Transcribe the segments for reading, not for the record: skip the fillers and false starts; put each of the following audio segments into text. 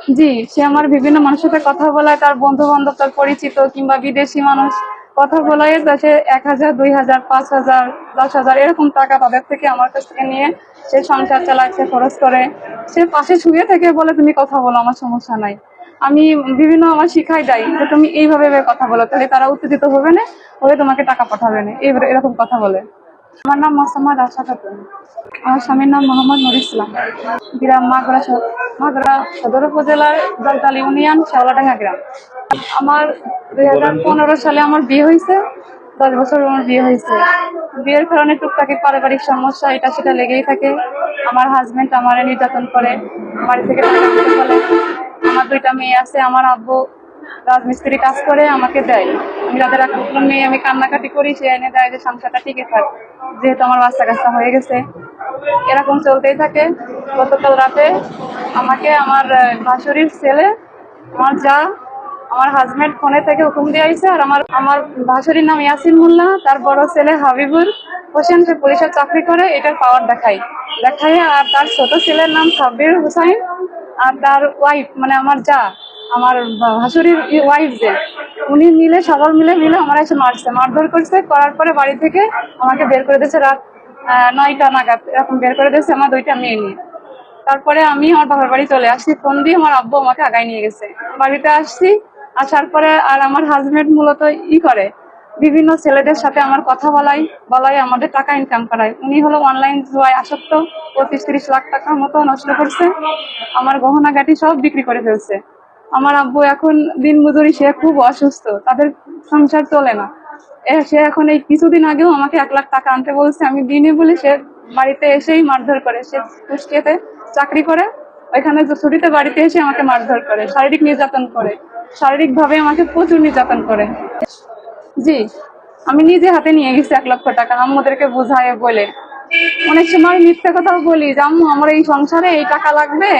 জি, সে আমার বিভিন্ন মানুষের সাথে কথা বলায়, তার বন্ধু-বান্ধব, তার পরিচিত কিংবা বিদেশি মানুষ কথা বলায় সে ১,০০০, ২,০০০, ৫,০০০, ১০,০০০ এরকম টাকা তাদের থেকে আমার কাছ থেকে নিয়ে সে সংসার চালায়, সে খরচ করে। সে পাশে শুয়ে থেকে বলে, "তুমি কথা বলো, আমার সমস্যা নাই।" আমি বিভিন্ন আমার শিখাই দেয় যে, "তুমি এইভাবে কথা বলো, তাহলে তারা উত্তেজিত হবে না, হয়ে তোমাকে টাকা পাঠাবে না।" এরকম কথা বলে। আমার নাম মোসাম্মদ আশা খাতুন। আমার স্বামীর নাম মোহাম্মদ নুর ইসলাম। গ্রাম মাগুরা সদর উপজেলার জলতাল ইউনিয়ন, শেওলাডাঙ্গা গ্রাম। আমার 2015 সালে আমার বিয়ে হয়েছে। 10 বছর আমার বিয়ে হয়েছে। বিয়ের কারণে টুকটাকি পারিবারিক সমস্যা এটা সেটা লেগেই থাকে। আমার হাজবেন্ড আমারে নির্যাতন করে, বাড়ি থেকে টাকা দিতে বলে। আমার 2টা মেয়ে আছে। আমার আব্বু রাজমিস্ত্রি কাজ করে, আমাকে দেয়। আমি রাতের একটা মেয়ে, আমি কান্নাকাটি করি, সে এনে দেয় যে সংসারটা টিকে থাক, যেহেতু আমার বাচ্চা কাচ্চা হয়ে গেছে। এরকম চলতেই থাকে। গতকাল রাতে আমাকে আমার ভাসুরির ছেলে, আমার যা, আমার হাজবেন্ড ফোনে থেকে হুকুম দিয়ে আইছে। আর আমার আমার ভাসুরির নাম ইয়াসিন মোল্লা, তার বড় ছেলে হাবিবুর হোসেন, সে পুলিশের চাকরি করে, এটার পাওয়ার দেখাই। আর তার ছোট ছেলের নাম সাব্বির হুসাইন, আর তার ওয়াইফ মানে আমার যা, আমার ভাসুরির ওয়াইফ যে, উনি মিলে সবাই মিলে আমার এসে মারধর করছে। করার পরে বাড়ি থেকে আমাকে বের করে দিয়েছে রাত 9টা নাগাদ, এরকম বের করে দিয়েছে আমার 2টা মেয়ে নিয়ে। তারপরে আমি আমার বাবার বাড়ি চলে আসছি। ফোন দিয়ে আমার আব্বু আমাকে আগায় নিয়ে গেছে। বাড়িতে আসছি, আসার পরে আর আমার হাজবেন্ড মূলত করে বিভিন্ন ছেলেদের সাথে আমার কথা বলাই আমাদের টাকা ইনকাম করায়। উনি হলো অনলাইন জুয়ায় আসক্ত, 25-30 লাখ টাকার মতো নষ্ট করছে। আমার গহনা গাটি সব বিক্রি করে ফেলছে। আমার আব্বু এখন দিন মজুরি, সে খুব অসুস্থ, তাদের সংসার চলে না। সে এখন এই কিছুদিন আগেও আমাকে 1 লাখ টাকা আনতে বলছে, আমি দিনে বলে সে বাড়িতে এসেই মারধর করে। সে কুষ্টিয়াতে চাকরি করে, ওইখানে ছুটিতে বাড়িতে এসে আমাকে মারধর করে, শারীরিক নির্যাতন করে, শারীরিক ভাবে আমাকে প্রচুর নির্যাতন করে। জি, আমি নিজে হাতে নিয়ে গেছি 1 লক্ষ টাকা, আম্মুদেরকে বুঝায় বলে। অনেক সময় মিথ্যে কথাও বলি যে, আম্মু আমার এই সংসারে এই টাকা লাগবে,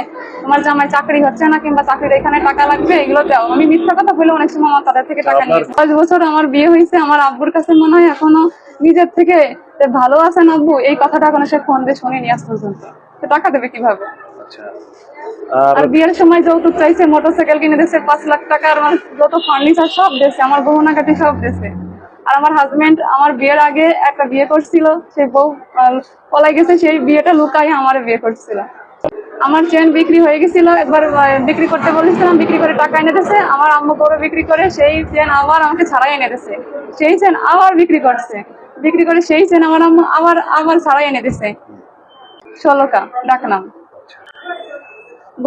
তোমার জামাই চাকরি হচ্ছে না, কিংবা চাকরির এখানে টাকা লাগবে, এগুলো দাও। আমি মিথ্যা কথা বলে অনেক সময় আমার তাদের থেকে টাকা নিয়েছি। 5 বছর আমার বিয়ে হয়েছে। আমার আব্বুর কাছে মনে হয় এখনো নিজের থেকে যে ভালো আছেন আব্বু, এই কথাটা এখনো সে ফোন দিয়ে শুনিনি আজ পর্যন্ত। তো টাকা দেবে কিভাবে? আর বিয়ের সময় যৌতুক চাইছে, মোটরসাইকেল কিনে দিচ্ছে 5 লাখ টাকার, যত ফার্নিচার সব দিয়েছে, আমার গহনাগাটি সব দিয়েছে। আর আমার হাজবেন্ড আমার বিয়ের আগে একটা বিয়ে করছিল, সেই বউ পলাই গেছে, সেই বিয়েটা লুকাই আমার বিয়ে করছিল। আমার চেন বিক্রি হয়ে গেছিল, একবার বিক্রি করতে বলেছিলাম, বিক্রি করে টাকা এনে দিয়েছে। আমার আম্মু বড় বিক্রি করে সেই চেন আবার আমাকে ছাড়াই এনে দিয়েছে। সেই চেন আবার বিক্রি করছে, বিক্রি করে সেই চেন আমার আম্মু আবার আবার ছাড়াই এনে দিয়েছে। 16টা ডাকনাম।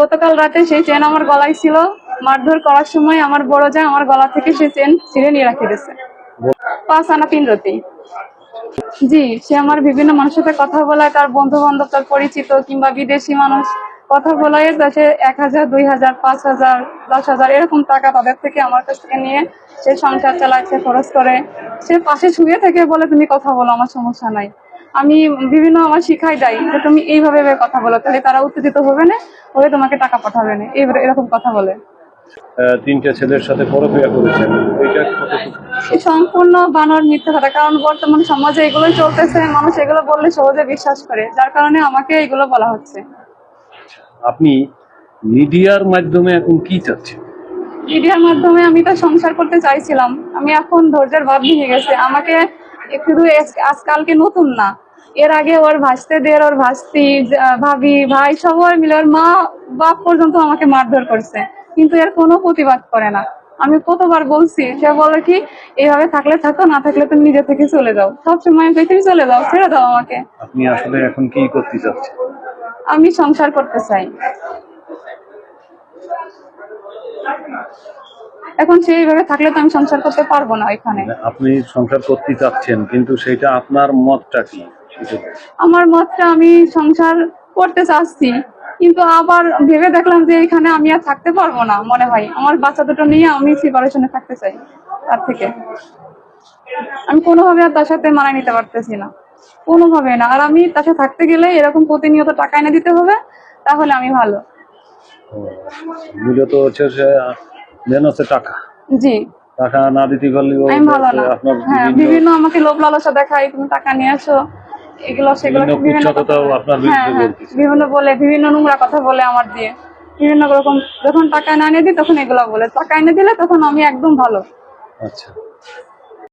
গতকাল রাতে সেই চেন আমার গলায় ছিল। মারধর করার সময় আমার বড় যা আমার গলা থেকে সেই চেন ছিঁড়ে নিয়ে রেখে দিয়েছে। 5 আনা 3 রতি। জি, সে আমার বিভিন্ন মানুষের সাথে কথা বলায়, তার বন্ধু-বান্ধব, তার পরিচিত কিংবা বিদেশি মানুষ কথা বলায় সে 1,000, 2,000, 5,000, 10,000 এরকম টাকা তাদের থেকে আমার কাছ থেকে নিয়ে সে সংসার চালায়, সে খরচ করে। সে পাশে শুয়ে থেকে বলে, "তুমি কথা বলো, আমার সমস্যা নাই।" আমি বিভিন্ন আমার শিখাই দেয় যে, "তুমি এইভাবে কথা বলো, তাহলে তারা উত্তেজিত হবে না, হয়ে তোমাকে টাকা পাঠাবে না।" এরকম কথা বলে। 3টে ছেলের সাথে পরক্রিয়া করেছেন, এটা সম্পূর্ণ বানোয়ার মিথ্যা কথা। কারণ বর্তমান সমাজে এগুলোই চলতেছে, মানুষ এগুলো বললে সহজে বিশ্বাস করে, যার কারণে আমাকে এগুলো বলা হচ্ছে। আপনি মিডিয়ার মাধ্যমে এখন কি চাচ্ছেন? মিডিয়ার মাধ্যমে আমি তো সংসার করতে চাইছিলাম, আমি এখন ধৈর্যের বাঁধ ভেঙে গেছে। আমাকে শুধু আজকালকে নতুন না, এর আগে ওর ভাসতেদের, ওর ভাস্তি, ভাবি, ভাই সবাই মিলে, ওর মা বাপ পর্যন্ত আমাকে মারধর করছে, কিন্তু এর কোনো প্রতিবাদ করে না। আমি কতবার বলছি, সে বলে কি, এইভাবে থাকলে থাকো, না থাকলে তুমি নিজে থেকে চলে যাও। সবসময় তুমি চলে যাও, ছেড়ে দাও আমাকে। আপনি আসলে এখন কি করতে চাচ্ছেন? আমি সংসার করতে চাই। এখন সেইভাবে থাকলে তো আমি সংসার করতে পারবো না এখানে। আপনি সংসার করতে চাচ্ছেন, কিন্তু সেটা আপনার মতটা কি? আমার মতটা, আমি সংসার করতে চাচ্ছি, কিন্তু আবার ভেবে দেখলাম যে এখানে আমি আর থাকতে পারবো না। মনে হয় আমার বাচ্চা দুটো নিয়ে আমি সেপারেশনে থাকতে চাই। তার থেকে আমি কোনোভাবে আর তার সাথে মানায় নিতে পারতেছি না, কোনোভাবে না। আর আমি তার সাথে থাকতে গেলে এরকম প্রতিনিয়ত টাকা এনে দিতে হবে, তাহলে আমি ভালো। মূলত হচ্ছে মেন হচ্ছে টাকা। জি, টাকা না দিতে পারলে আমি ভালো না। আপনার হ্যাঁ, বিভিন্ন আমাকে লোভ লালসা দেখায়, তুমি টাকা নিয়ে আসো, এগুলো সেগুলো, বিভিন্ন কথাও আপনার হ্যাঁ হ্যাঁ, বিভিন্ন বলে, বিভিন্ন নোংরা কথা বলে আমার দিয়ে। বিভিন্ন রকম, যখন টাকা না এনে দিই তখন এগুলা বলে, টাকা এনে দিলে তখন আমি একদম ভালো। আচ্ছা।